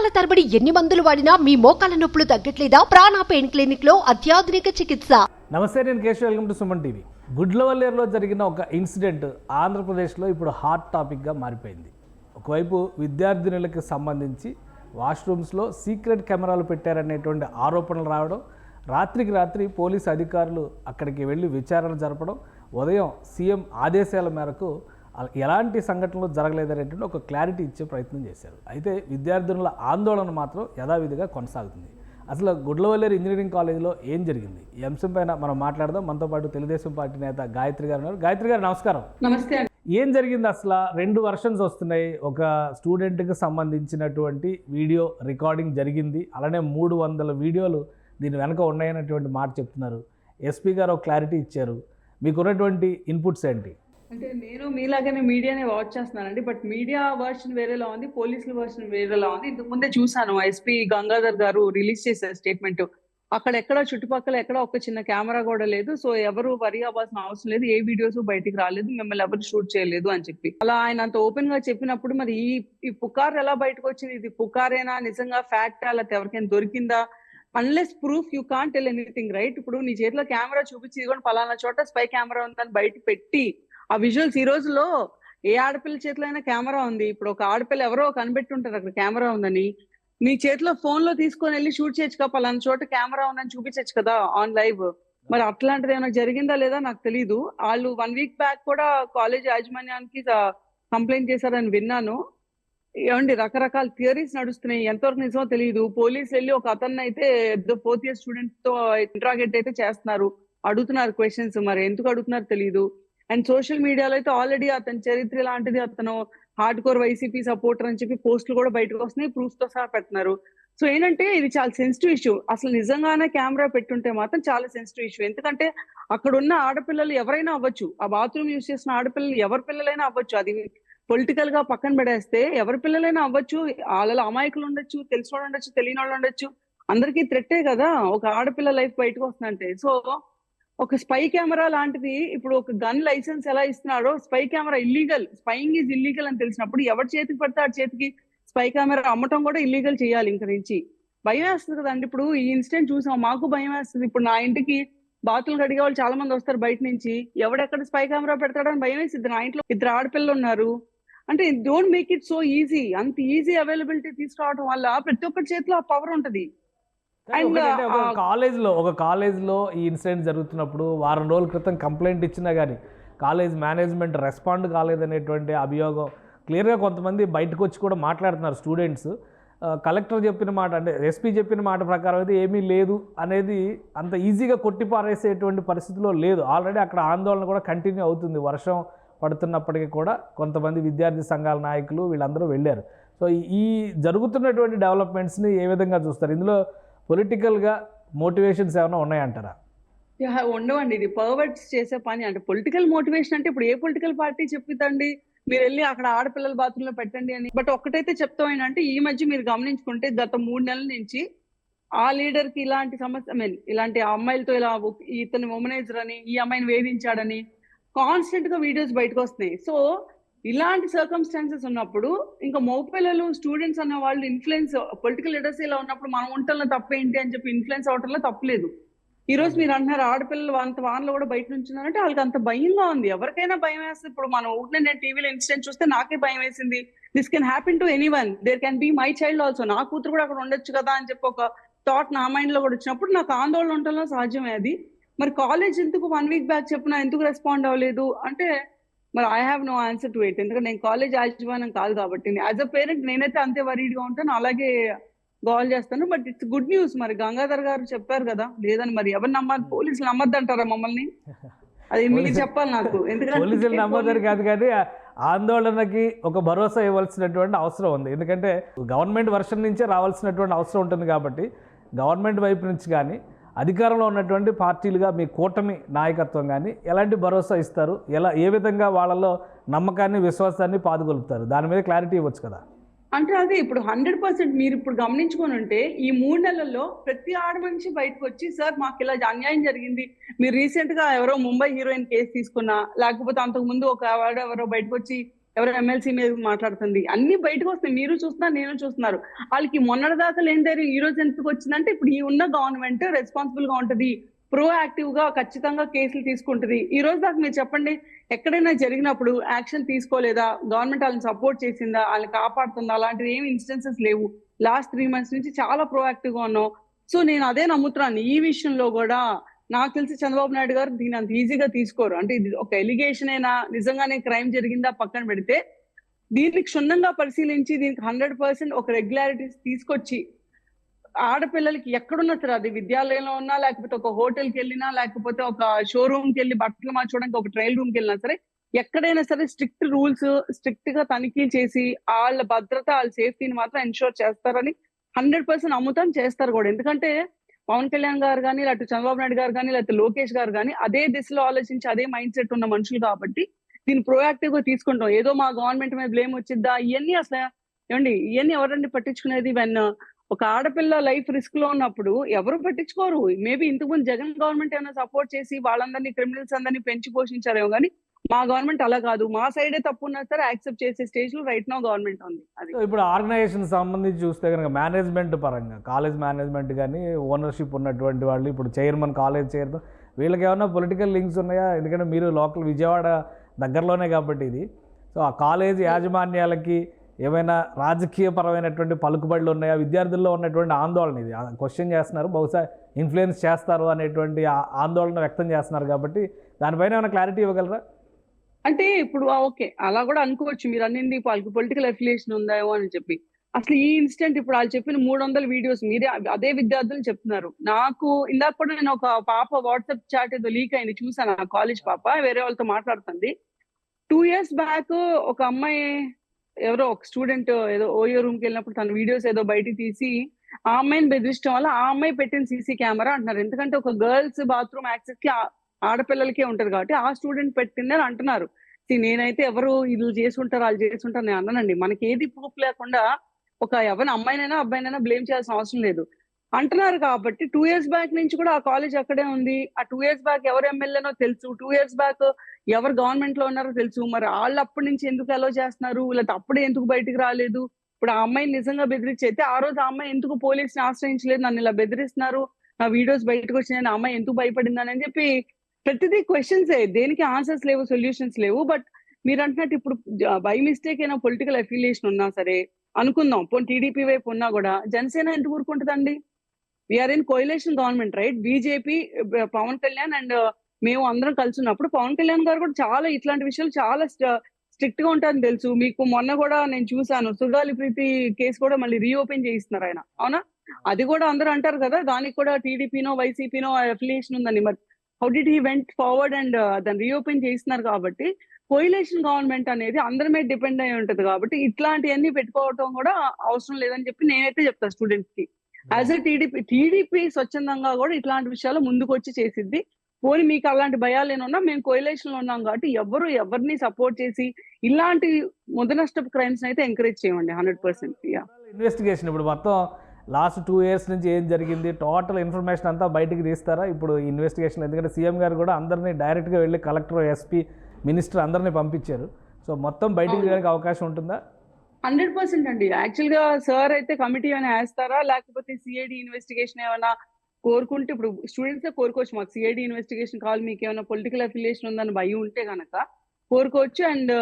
సంవత్సరాల తరబడి ఎన్ని మందులు వాడినా మీ మోకాల నొప్పులు తగ్గట్లేదా? ప్రాణ పెయిన్ క్లినిక్ లో అత్యాధునిక చికిత్స. నమస్తే, నేను Keshav. Welcome to Suman TV. గుడ్లవల్లేరులో జరిగిన ఒక ఇన్సిడెంట్ ఆంధ్రప్రదేశ్లో ఇప్పుడు హాట్ టాపిక్గా మారిపోయింది. ఒకవైపు విద్యార్థినులకు సంబంధించి వాష్రూమ్స్లో సీక్రెట్ కెమెరాలు పెట్టారనేటువంటి ఆరోపణలు రావడం, రాత్రికి రాత్రి పోలీసు అధికారులు అక్కడికి వెళ్ళి విచారణ జరపడం, ఉదయం సీఎం ఆదేశాల మేరకు ఎలాంటి సంఘటనలు జరగలేదనేటువంటి ఒక క్లారిటీ ఇచ్చే ప్రయత్నం చేశారు. అయితే విద్యార్థినుల ఆందోళన మాత్రం యథావిధిగా కొనసాగుతుంది. అసలు గుడ్లవల్లేరు ఇంజనీరింగ్ కాలేజీలో ఏం జరిగింది, ఈ అంశం పైన మనం మాట్లాడదాం. మనతో పాటు తెలుగుదేశం పార్టీ నేత గాయత్రి గారు ఉన్నారు. గాయత్రి గారు, నమస్కారం. నమస్తే. ఏం జరిగింది అసలు? రెండు వర్షన్స్ వస్తున్నాయి. ఒక స్టూడెంట్కి సంబంధించినటువంటి వీడియో రికార్డింగ్ జరిగింది, అలానే 300 వీడియోలు దీని వెనక ఉన్నాయన్నటువంటి మాట చెప్తున్నారు. ఎస్పీ గారు ఒక క్లారిటీ ఇచ్చారు. మీకున్నటువంటి ఇన్పుట్స్ ఏంటి? అంటే నేను మీలాగానే మీడియానే వాచ్ చేస్తున్నానండి. బట్ మీడియా వర్షన్ వేరేలా ఉంది, పోలీసుల వర్షన్ వేరేలా ఉంది. ఇంతకు ముందే చూసాను, ఎస్పీ గంగాధర్ గారు రిలీజ్ చేశారు స్టేట్మెంట్. అక్కడ ఎక్కడ చుట్టుపక్కల ఎక్కడ ఒక చిన్న కెమెరా కూడా లేదు. సో ఎవరు వరి అవ్వాల్సిన అవసరం లేదు, ఏ వీడియోస్ బయటికి రాలేదు, మిమ్మల్ని ఎవరు షూట్ చేయలేదు అని చెప్పి అలా ఆయన అంత ఓపెన్ గా చెప్పినప్పుడు మరి ఈ పుకార్ ఎలా బయటకు వచ్చింది? ఇది పుకారేనా, నిజంగా ఫ్యాక్ట్, లేకపోతే ఎవరికైనా దొరికిందా? Unless proof you can't tell anything, right? ఇప్పుడు నీ చేతిలో కెమెరా చూపించి ఇదిగోండి పలానా చోట స్పై కెమెరా ఉందని బయట పెట్టి ఆ విజువల్స్, ఈ రోజులో ఏ ఆడపిల్ల చేతిలో అయినా కెమెరా ఉంది. ఇప్పుడు ఒక ఆడపిల్ల ఎవరో కనిపెట్టి ఉంటారు అక్కడ కెమెరా ఉందని, నీ చేతిలో ఫోన్ లో తీసుకొని వెళ్ళి షూట్ చేయొచ్చు కదా, పలానా చోట కెమెరా ఉందని చూపించచ్చు కదా ఆన్ లైవ్. మరి అట్లాంటిది ఏమైనా జరిగిందా లేదా నాకు తెలీదు. వాళ్ళు 1 వీక్ బ్యాక్ కూడా కాలేజ్ యాజమాన్యానికి కంప్లైంట్ చేశారని విన్నాను. ఏమండి, రకరకాల థియరీస్ నడుస్తున్నాయి, ఎంతవరకు నిజమో తెలియదు. పోలీసు వెళ్ళి ఒక అతన్ని అయితే 4th ఇయర్ స్టూడెంట్ తో ఇంట్రాగేట్ అయితే చేస్తున్నారు, అడుగుతున్నారు క్వశ్చన్స్. మరి ఎందుకు అడుగుతున్నారు తెలియదు. అండ్ సోషల్ మీడియాలో అయితే ఆల్రెడీ అతని చరిత్ర లాంటిది, అతను హార్డ్ కోర్ వైసీపీ సపోర్టర్ అని చెప్పి పోస్టులు కూడా బయటకు వస్తున్నాయి, ప్రూఫ్ తో సహా పెడుతున్నారు. సో ఏంటంటే ఇది చాలా సెన్సిటివ్ ఇష్యూ. అసలు నిజంగానే కెమెరా పెట్టుంటే మాత్రం చాలా సెన్సిటివ్ ఇష్యూ. ఎందుకంటే అక్కడ ఉన్న ఆడపిల్లలు ఎవరైనా అవ్వచ్చు, ఆ బాత్రూమ్ యూజ్ చేసిన ఆడపిల్లలు ఎవరి పిల్లలైనా అవ్వచ్చు. అది పొలిటికల్ గా పక్కన పడేస్తే ఎవరి పిల్లలైనా అవ్వచ్చు. వాళ్ళలో అమాయకులు ఉండొచ్చు, తెలిసిన వాళ్ళు ఉండొచ్చు, తెలియని వాళ్ళు ఉండొచ్చు. అందరికీ థ్రెట్టే కదా ఒక ఆడపిల్ల లైఫ్ బయటకు వస్తుందంటే. సో ఒక స్పై కెమెరా లాంటిది, ఇప్పుడు ఒక గన్ లైసెన్స్ ఎలా ఇస్తున్నాడో spy camera illegal, spying is illegal అని తెలిసినప్పుడు ఎవరి చేతికి పడితే ఆ చేతికి స్పై కెమెరా అమ్మటం కూడా ఇల్లీగల్ చేయాలి. ఇంక నుంచి భయం వేస్తుంది కదండి. ఇప్పుడు ఈ ఇన్సిడెంట్ చూసాం, మాకు భయం వేస్తుంది. ఇప్పుడు నా ఇంటికి బాతులు అడిగే వాళ్ళు చాలా మంది వస్తారు బయట నుంచి, ఎవడెక్కడ స్పై కెమెరా పెడతాడని భయం వేసింది. నా ఇంట్లో 2 ఆడపిల్లలు ఉన్నారు అంటే don't make it so easy. అంత ఈజీ అవైలబిలిటీ తీసుకురావడం వల్ల ప్రతి ఒక్కరి చేతిలో ఆ పవర్ ఉంటది. ఒక కాలేజ్లో ఈ ఇన్సిడెంట్ జరుగుతున్నప్పుడు వారం రోజుల క్రితం కంప్లైంట్ ఇచ్చినా కానీ కాలేజ్ మేనేజ్మెంట్ రెస్పాండ్ కాలేదనేటువంటి అభియోగం క్లియర్గా కొంతమంది బయటకు వచ్చి కూడా మాట్లాడుతున్నారు స్టూడెంట్స్. కలెక్టర్ చెప్పిన మాట, అంటే ఎస్పీ చెప్పిన మాట ప్రకారం అయితే ఏమీ లేదు అనేది అంత ఈజీగా కొట్టిపారేసేటువంటి పరిస్థితిలో లేదు. ఆల్రెడీ అక్కడ ఆందోళన కూడా కంటిన్యూ అవుతుంది. వర్షం పడుతున్నప్పటికీ కూడా కొంతమంది విద్యార్థి సంఘాల నాయకులు వీళ్ళందరూ వెళ్ళారు. సో ఈ జరుగుతున్నటువంటి డెవలప్మెంట్స్ని ఏ విధంగా చూస్తారు? ఇందులో పొలిటికల్గా మోటివేషన్స్ ఏమైనా ఉన్నాయంటారా? ఉండవండి. ఇది పర్వర్ట్స్ చేసే పని. అంటే పొలిటికల్ మోటివేషన్ అంటే ఇప్పుడు ఏ పొలిటికల్ పార్టీ చెప్తుందండి మీరు వెళ్ళి అక్కడ ఆడపిల్లల బాత్రూంలో పెట్టండి అని. బట్ ఒక్కటైతే చెప్తాం ఏంటంటే, ఈ మధ్య మీరు గమనించుకుంటే గత 3 నెలల నుంచి ఆ లీడర్ కి ఇలాంటి సమస్య, ఇలాంటి అమ్మాయిలతో ఇలా ఇతను ఉమనైజర్ అని, ఈ అమ్మాయిని వేధించాడని కాన్స్టెంట్ గా వీడియోస్ బయటకు వస్తున్నాయి. సో ఇలాంటి సర్కమ్స్టాన్సెస్ ఉన్నప్పుడు ఇంకా మగపిల్లలు స్టూడెంట్స్ అన్న వాళ్ళు ఇన్ఫ్లుయెన్స్, పొలిటికల్ లీడర్స్ ఇలా ఉన్నప్పుడు మనం ఉంటల్లో తప్పేంటి అని చెప్పి ఇన్ఫ్లుయెన్స్ అవటంలో తప్పలేదు. ఈ రోజు మీరు అంటున్నారు ఆడపిల్లలు అంత వానలో కూడా బయట నుంచున్నారంటే వాళ్ళకి అంత భయంగా ఉంది. ఎవరికైనా భయం వేస్తుంది. ఇప్పుడు మనం నేను టీవీలో ఇన్సిడెంట్ చూస్తే నాకే భయం వేసింది. This can happen to anyone, there can be my child also. నా కూతురు కూడా అక్కడ ఉండొచ్చు కదా అని చెప్పి ఒక థాట్ నా మైండ్ లో కూడా వచ్చినప్పుడు నాకు ఆందోళన ఉండటంలో సాధ్యమే అది. మరి కాలేజ్ ఎందుకు 1 వీక్ బ్యాక్ చెప్పినా ఎందుకు రెస్పాండ్ అవ్వలేదు అంటే, మరి I have no answer to it. ఎందుకంటే నేను కాలేజ్ యాజమాన్యం కాదు కాబట్టి. యాజ్ అ పేరెంట్ నేనైతే అంతే వరీడ్గా ఉంటాను, అలాగే గోల్ చేస్తాను. But it's good news. మరి గంగాధర్ గారు చెప్పారు కదా లేదని, మరి ఎవరు నమ్మాలి? పోలీసులు నమ్మద్దు అంటారా మమ్మల్ని? అది మీరు చెప్పాలి నాకు. ఎందుకంటే పోలీసులు నమ్మద్దని కాదు, కానీ ఆందోళనకి ఒక భరోసా ఇవ్వాల్సినటువంటి అవసరం ఉంది. ఎందుకంటే గవర్నమెంట్ వర్షన్ నుంచే రావాల్సినటువంటి అవసరం ఉంటుంది కాబట్టి గవర్నమెంట్ వైపు నుంచి కానీ అధికారంలో ఉన్నటువంటి పార్టీలుగా మీ కూటమి నాయకత్వం కానీ ఎలాంటి భరోసా ఇస్తారు? ఏ విధంగా వాళ్ళలో నమ్మకాన్ని, విశ్వాసాన్ని పాదుగొలుపుతారు? దాని మీద క్లారిటీ ఇవ్వచ్చు కదా. అంటే అదే ఇప్పుడు 100% మీరు ఇప్పుడు గమనించుకొని ఉంటే ఈ 3 నెలల్లో ప్రతి ఆడ మనిషి బయటకు వచ్చి, సార్ మాకు ఇలా అన్యాయం జరిగింది. మీరు రీసెంట్ గా ఎవరో ముంబై హీరోయిన్ కేసు తీసుకున్నా, లేకపోతే అంతకు ముందు ఒక ఎవరో బయటకు వచ్చి ఎవరు ఎమ్మెల్సీ మీద మాట్లాడుతుంది, అన్ని బయటకు వస్తాయి. మీరు చూస్తున్నారు, నేను చూస్తున్నారు. వాళ్ళకి మొన్నటిదాకా లేని ధైర్యం ఈ రోజు ఎందుకు వచ్చిందంటే, ఇప్పుడు ఈ ఉన్న గవర్నమెంట్ రెస్పాన్సిబుల్ గా ఉంటది, ప్రోయాక్టివ్ గా ఖచ్చితంగా కేసులు తీసుకుంటది. ఈ రోజు దాకా మీరు చెప్పండి, ఎక్కడైనా జరిగినప్పుడు యాక్షన్ తీసుకోలేదా? గవర్నమెంట్ వాళ్ళని సపోర్ట్ చేసిందా? వాళ్ళని కాపాడుతుందా? అలాంటివి ఏమి ఇన్స్టెన్సెస్ లేవు. లాస్ట్ 3 months నుంచి చాలా ప్రోయాక్టివ్ గా ఉన్నాం. సో నేను అదే నమ్ముతున్నాను. ఈ విషయంలో కూడా నాకు తెలిసి చంద్రబాబు నాయుడు గారు దీన్ని అంత ఈజీగా తీసుకోరు. అంటే ఇది ఒక ఎలిగేషన్ అయినా, నిజంగానే క్రైమ్ జరిగిందా పక్కన పెడితే, దీన్ని క్షుణ్ణంగా పరిశీలించి దీనికి 100% ఒక రెగ్యులారిటీస్ తీసుకొచ్చి, ఆడపిల్లలకి ఎక్కడున్నా సరే, అది విద్యాలయంలో ఉన్నా, లేకపోతే ఒక హోటల్కి వెళ్ళినా, లేకపోతే ఒక షోరూమ్కి వెళ్ళి బట్టలు మార్చుకోవడానికి ఒక ట్రయల్ రూమ్కి వెళ్ళినా సరే, ఎక్కడైనా సరే స్ట్రిక్ట్ రూల్స్, స్ట్రిక్ట్ గా తనిఖీ చేసి వాళ్ళ భద్రత, వాళ్ళ సేఫ్టీని మాత్రం ఎన్షూర్ చేస్తారని 100% నమ్ముతాం, చేస్తారు కూడా. ఎందుకంటే పవన్ కళ్యాణ్ గారు కానీ, లేకపోతే చంద్రబాబు నాయుడు గారు కానీ, లేకపోతే లోకేష్ గారు కానీ అదే దిశలో ఆలోచించి అదే మైండ్ సెట్ ఉన్న మనుషులు కాబట్టి దీన్ని ప్రోయాక్టివ్ గా తీసుకుంటాం. ఏదో మా గవర్నమెంట్ మీద బ్లేమ్ వచ్చిద్దా, ఇవన్నీ అసలు ఏమండి, ఇవన్నీ ఎవరండి పట్టించుకునేది? వెన్ ఒక ఆడపిల్ల లైఫ్ రిస్క్ లో ఉన్నప్పుడు ఎవరు పట్టించుకోరు. మేబీ ఇంతకుముందు జగన్ గవర్నమెంట్ ఏమైనా సపోర్ట్ చేసి వాళ్ళందరినీ, క్రిమినల్స్ అందరినీ పెంచి పోషించారేమో కానీ మా గవర్నమెంట్ అలా కాదు. మా సైడే తప్పు ఉన్నా సరే యాక్సెప్ట్ చేసే స్టేజ్ లో రైట్ నో గవర్నమెంట్ ఉంది. అది సో ఇప్పుడు ఆర్గనైజేషన్ సంబంధించి చూస్తే కనుక మేనేజ్మెంట్ పరంగా, కాలేజ్ మేనేజ్మెంట్ కానీ, ఓనర్షిప్ ఉన్నటువంటి వాళ్ళు, ఇప్పుడు చైర్మన్, కాలేజ్ చైర్మన్, వీళ్ళకి ఏమైనా పొలిటికల్ లింక్స్ ఉన్నాయా? ఎందుకంటే మీరు లోకల్ విజయవాడ దగ్గరలోనే కాబట్టి ఇది. సో ఆ కాలేజ్ యాజమాన్యాలకి ఏమైనా రాజకీయపరమైనటువంటి పలుకుబడులు ఉన్నాయా? విద్యార్థుల్లో ఉన్నటువంటి ఆందోళన ఇది క్వశ్చన్ చేస్తున్నారు, బహుశా ఇన్ఫ్లుయెన్స్ చేస్తారు అనేటువంటి ఆందోళన వ్యక్తం చేస్తున్నారు కాబట్టి దానిపైన ఏమైనా క్లారిటీ ఇవ్వగలరా? అంటే ఇప్పుడు ఓకే, అలా కూడా అనుకోవచ్చు. మీరు అన్నింది వాళ్ళకి పొలిటికల్ అఫిలియేషన్ ఉందేమో అని చెప్పి. అసలు ఈ ఇన్సిడెంట్ ఇప్పుడు వాళ్ళు చెప్పిన 300 వీడియోస్ మీరే అదే విద్యార్థులు చెప్తున్నారు. నాకు ఇందాక కూడా నేను ఒక పాప వాట్సాప్ చాట్ ఏదో లీక్ అయింది చూసాను, ఆ కాలేజ్ పాప వేరే వాళ్ళతో మాట్లాడుతుంది. 2 years బ్యాక్ ఒక అమ్మాయి, ఎవరో ఒక స్టూడెంట్ ఏదో ఓయో రూమ్ కి వెళ్ళినప్పుడు తన వీడియోస్ ఏదో బయటికి తీసి ఆ అమ్మాయిని బెదిరించడం వల్ల ఆ అమ్మాయి పెట్టిన సీసీ కెమెరా అంటున్నారు. ఎందుకంటే ఒక గర్ల్స్ బాత్రూమ్ యాక్సెస్ కి ఆడపిల్లలకే ఉంటది కాబట్టి ఆ స్టూడెంట్ పెట్టిందని అంటున్నారు. నేనైతే ఎవరు ఇది చేసుకుంటారు, వాళ్ళు చేసుకుంటారు నేను అన్నానండి. మనకి ఏది ప్రూఫ్ లేకుండా ఒక ఎవరిని, అమ్మాయినైనా అబ్బాయినైనా బ్లేమ్ చేయాల్సిన అవసరం లేదు అంటున్నారు. కాబట్టి 2 years బ్యాక్ నుంచి కూడా ఆ కాలేజ్ అక్కడే ఉంది. ఆ 2 years బ్యాక్ ఎవరు ఎమ్మెల్యేనో తెలుసు, 2 years బ్యాక్ ఎవరు గవర్నమెంట్ లో ఉన్నారో తెలుసు. మరి వాళ్ళు అప్పటి నుంచి ఎందుకు అలో చేస్తున్నారు, లేకపోతే అప్పుడే ఎందుకు బయటికి రాలేదు? ఇప్పుడు ఆ అమ్మాయిని నిజంగా బెదిరించి అయితే ఆ రోజు ఆ అమ్మాయి ఎందుకు పోలీసుని ఆశ్రయించలేదు, నన్ను ఇలా బెదిరిస్తున్నారు, నా వీడియోస్ బయటకు వచ్చినాయని ఆ అమ్మాయి ఎందుకు భయపడిందని అని చెప్పి ప్రతిదీ క్వశ్చన్స్. దేనికి ఆన్సర్స్ లేవు, సొల్యూషన్స్ లేవు. బట్ మీరు అంటున్నట్టు ఇప్పుడు బై మిస్టేక్ అయినా పొలిటికల్ అఫిలియేషన్ ఉన్నా సరే అనుకుందాం, పోనీ టీడీపీ వైపు ఉన్నా కూడా జనసేన ఎందుకు ఊరుకుంటుందండి? We're in coalition government, right? BJP, Pawan Kalyan and మేము అందరం కలిసి ఉన్నప్పుడు పవన్ కళ్యాణ్ గారు కూడా చాలా ఇట్లాంటి విషయాలు చాలా స్ట్రిక్ట్ గా ఉంటారని తెలుసు. మీకు మొన్న కూడా నేను చూసాను, సుగాలి ప్రీతి కేసు కూడా మళ్ళీ రీఓపెన్ చేయిస్తున్నారు ఆయన, అవునా? అది కూడా అందరూ అంటారు కదా, దానికి కూడా టీడీపీనో వైసీపీనో అఫిలియేషన్ ఉందని. మరి how did he went forward and దాన్ని రీఓపెన్ చేస్తున్నారు? కాబట్టి కోయిలేషన్ గవర్నమెంట్ అనేది అందరి మీద డిపెండ్ అయి ఉంటది. కాబట్టి ఇట్లాంటివన్నీ పెట్టుకోవటం కూడా అవసరం లేదని చెప్పి నేనైతే చెప్తాను స్టూడెంట్స్ కి. యాజ్ ఎ టీడీపీ స్వచ్ఛందంగా కూడా ఇట్లాంటి విషయాలు ముందుకు వచ్చి చేసిద్ది. పోనీ మీకు అలాంటి భయాలు ఏమన్నా, మేము కోయిలేషన్ లో ఉన్నాం కాబట్టి ఎవరిని సపోర్ట్ చేసి ఇలాంటి ముదనష్టపు క్రైమ్స్ అయితే ఎంకరేజ్ చేయండి 100%. ఇన్వెస్టిగేషన్ ఇప్పుడు మొత్తం లాస్ట్ 2 years నుంచి ఏం జరిగింది, టోటల్ ఇన్ఫర్మేషన్ అంతా బయటికి తీస్తారా ఇప్పుడు ఇన్వెస్టిగేషన్? ఎందుకంటే సీఎం గారు కూడా అందరినీ డైరెక్ట్గా వెళ్ళి కలెక్టర్, ఎస్పీ, మినిస్టర్ అందరినీ పంపించారు. సో మొత్తం బయటికి తీయడానికి అవకాశం ఉంటుందా? 100% అండి. యాక్చువల్ గా సార్ అయితే కమిటీ ఏమైనా వేస్తారా, లేకపోతే సిఐడి ఇన్వెస్టిగేషన్ ఏమైనా కోరుకుంటే, ఇప్పుడు స్టూడెంట్స్ కోరుకోవచ్చు, మాకు సిఐడి ఇన్వెస్టిగేషన్ కావాలి, మీకు ఏమైనా పొలిటికల్ అఫిలియేషన్ ఉందని భయం ఉంటే గనక కోరుకోవచ్చు. అండ్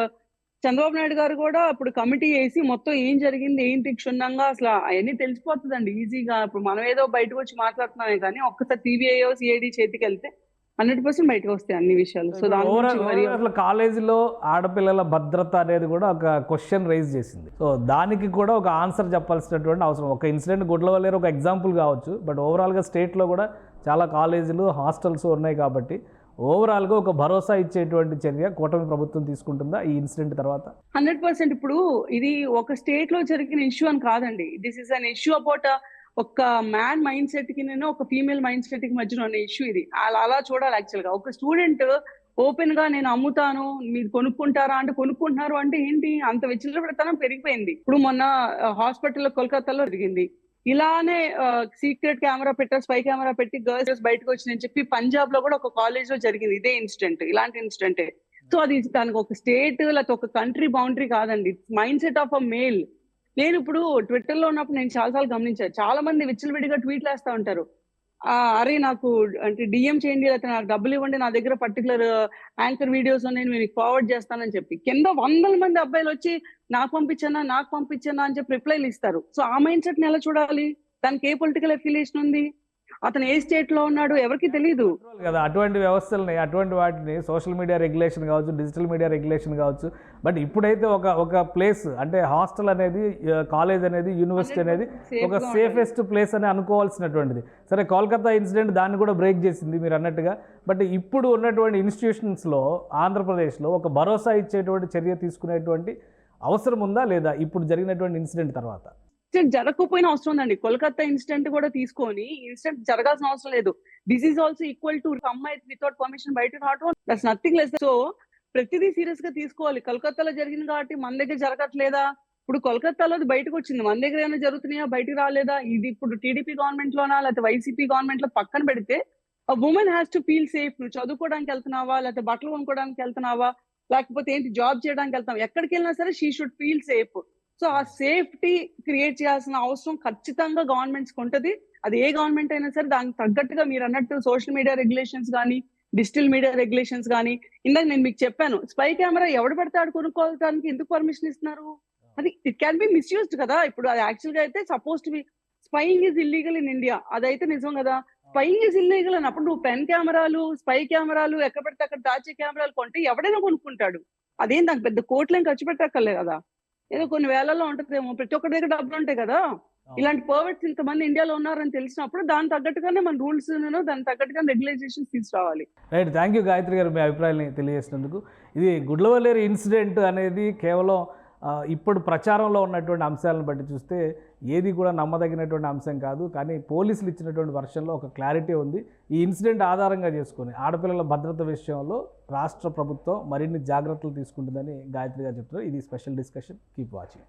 చంద్రబాబు నాయుడు గారు కూడా ఇప్పుడు కమిటీ వేసి మొత్తం ఏం జరిగింది, ఏంటి క్షుణ్ణంగా అసలు అవన్నీ తెలిసిపోతుందండి ఈజీగా. ఇప్పుడు మనం ఏదో బయటకు వచ్చి మాట్లాడుతున్నామే కానీ ఒక్కసారి సిబిఐ సిఐడి చేతికి వెళ్తే 100% బయటకు వస్తాయి అన్ని విషయాలు. సో దాని గురించి మరి అసలు కాలేజీలో ఆడపిల్లల భద్రత అనేది కూడా ఒక క్వశ్చన్ రైజ్ చేసింది. సో దానికి కూడా ఒక ఆన్సర్ చెప్పాల్సినటువంటి అవసరం. ఒక ఇన్సిడెంట్ గుడ్లవల్లేరు ఒక ఎగ్జాంపుల్ కావచ్చు, బట్ ఓవరాల్గా స్టేట్లో కూడా చాలా కాలేజీలు, హాస్టల్స్ ఉన్నాయి కాబట్టి ఓవరాల్గా ఒక భరోసా ఇచ్చేటువంటి చర్య కూటమి ప్రభుత్వం తీసుకుంటుందా ఈ ఇన్సిడెంట్ తర్వాత? 100%. ఇప్పుడు ఇది ఒక స్టేట్ లో జరిగిన ఇష్యూ అని కాదండి. This is an issue about ఒక మ్యాన్ మైండ్ సెట్ కి ఒక ఫీమేల్ మైండ్ సెట్ కి మధ్యలో ఉన్న ఇష్యూ ఇది. అలా చూడాలి యాక్చువల్ గా. ఒక స్టూడెంట్ ఓపెన్ గా నేను అమ్ముతాను, మీరు కొనుక్కుంటారా అంటే కొనుక్కుంటున్నారు అంటే ఏంటి? అంత విచ్చలవిడితనం పెరిగిపోయింది. ఇప్పుడు మొన్న హాస్పిటల్ కోల్కతాలో జరిగింది. ఇలానే సీక్రెట్ కెమెరా పెట్టారు, స్పై కెమెరా పెట్టి గర్ల్స్ బయటకు వచ్చిందని చెప్పి పంజాబ్ లో కూడా ఒక కాలేజ్ లో జరిగింది ఇదే ఇన్సిడెంట్, ఇలాంటి ఇన్సిడెంటే. సో అది దానికి ఒక స్టేట్ లేకపోతే ఒక కంట్రీ బౌండరీ కాదండి. Mind set of a male. నేను ఇప్పుడు ట్విట్టర్ లో ఉన్నప్పుడు నేను చాలాసార్లు గమనించాను, చాలా మంది విచ్చలవిడిగా ట్వీట్లు వేస్తా ఉంటారు. అరే నాకు అంటే డిఎం చేయండి, లేకపోతే నాకు డబ్బులు ఇవ్వండి, నా దగ్గర పర్టికులర్ యాంకర్ వీడియోస్ ఉన్నాయి, నేను ఫార్వర్డ్ చేస్తానని చెప్పి కింద వందల మంది అబ్బాయిలు వచ్చి నాకు పంపించానా అని చెప్పి రిప్లైలు ఇస్తారు. సో ఆ మైండ్ సెట్ ని ఎలా చూడాలి? దానికి ఏ పొలిటికల్ అఫిలియేషన్ ఉంది? అతను ఏ స్టేట్ లో ఉన్నాడు ఎవరికి తెలియదు కదా. అటువంటి వ్యవస్థల్ని, అటువంటి వాటిని సోషల్ మీడియా రెగ్యులేషన్ కావచ్చు, డిజిటల్ మీడియా రెగ్యులేషన్ కావచ్చు. బట్ ఇప్పుడైతే ఒక ప్లేస్ అంటే హాస్టల్ అనేది, కాలేజ్ అనేది, యూనివర్సిటీ అనేది ఒక సేఫెస్ట్ ప్లేస్ అని అనుకోవాల్సినటువంటిది. సరే, కోల్కతా ఇన్సిడెంట్ దాన్ని కూడా బ్రేక్ చేసింది మీరు అన్నట్టుగా. బట్ ఇప్పుడు ఉన్నటువంటి ఇన్స్టిట్యూషన్స్లో ఆంధ్రప్రదేశ్లో ఒక భరోసా ఇచ్చేటువంటి చర్య తీసుకునేటువంటి అవసరం ఉందా లేదా ఇప్పుడు జరిగినటువంటి ఇన్సిడెంట్ తర్వాత? జరగకపోయినా అవసరం ఉందండి. కోల్కతా ఇన్సిడెంట్ కూడా తీసుకొని ఇన్సిడెంట్ జరగాల్సిన అవసరం లేదు. This is also equal to అమ్మాయి వితౌట్ పర్మిషన్ బయటకు రావడం, దట్స్ నథింగ్ లెస్. సో ప్రతిదీ సీరియస్ గా తీసుకోవాలి. కోల్కతాలో జరిగింది కాబట్టి మన దగ్గర జరగట్లేదా? ఇప్పుడు కోల్కతాలో అది బయటకు వచ్చింది, మన దగ్గర ఏమైనా జరుగుతున్నాయా? బయటకు రాలేదా? ఇది ఇప్పుడు టీడీపీ గవర్నమెంట్ లోనా లేకపోతే వైసీపీ గవర్నమెంట్ లో పక్కన పెడితే ఆ women has to feel safe. నువ్వు చదువుకోవడానికి వెళ్తున్నావా, లేకపోతే బట్టలు కొనుక్కోవడానికి వెళ్తున్నావా, లేకపోతే ఏంటి జాబ్ చేయడానికి వెళ్తావా, ఎక్కడికి వెళ్ళినా సరే she should feel safe. So ఆ సేఫ్టీ క్రియేట్ చేయాల్సిన అవసరం ఖచ్చితంగా గవర్నమెంట్స్ కి ఉంటది. అది ఏ గవర్నమెంట్ అయినా సరే దానికి తగ్గట్టుగా మీరు అన్నట్టు సోషల్ మీడియా రెగ్యులేషన్స్ కానీ, డిజిటల్ మీడియా రెగ్యులేషన్స్ కానీ, ఇందాక నేను మీకు చెప్పాను, స్పై కెమెరా ఎవడు పడితే ఆడు కొనుక్కోవడానికి ఎందుకు పర్మిషన్ ఇస్తున్నారు? అది ఇట్ క్యాన్ బి మిస్యూజ్డ్ కదా. ఇప్పుడు అది యాక్చువల్ గా అయితే suppose to be spying is illegal in India, అదైతే నిజం కదా. స్పైయింగ్ ఈజ్ ఇల్లీగల్ అన్నప్పుడు నువ్వు పెన్ కెమెరాలు, స్పై కెమెరాలు ఎక్కడ పడితే అక్కడ దాచే కెమెరాలు కొంటే ఎవడైనా కొనుక్కుంటాడు. అదేం దానికి పెద్ద కోట్లేం ఖర్చు పెట్టక్కర్లే కదా. ఏదో కొన్ని వేలలో ఉంటుందేమో, ప్రతి ఒక్కరి దగ్గర డబ్బులు ఉంటాయి కదా. ఇలాంటి పర్వర్ట్స్ ఇంతమంది ఇండియాలో ఉన్నారని తెలిసినప్పుడు దాని తగ్గట్టుగానే మన రూల్స్ దాని తగ్గట్టుగా రెగ్యులేషన్స్ తీసుకురావాలి. రైట్, థ్యాంక్ యూ గాయత్రి గారు మీ అభిప్రాయాన్ని తెలియజేసినందుకు. ఇది గుడ్లవల్లేరు ఇన్సిడెంట్ అనేది కేవలం ఇప్పుడు ప్రచారంలో ఉన్నటువంటి అంశాలను బట్టి చూస్తే ఏది కూడా నమ్మదగినటువంటి అంశం కాదు. కానీ పోలీసులు ఇచ్చినటువంటి వర్షన్లో ఒక క్లారిటీ ఉంది. ఈ ఇన్సిడెంట్ ఆధారంగా చేసుకొని ఆడపిల్లల భద్రత విషయంలో రాష్ట్ర ప్రభుత్వం మరిన్ని జాగ్రత్తలు తీసుకుంటుందని గాయత్రి గారు చెప్తున్నారు. ఇది స్పెషల్ డిస్కషన్. Keep watching.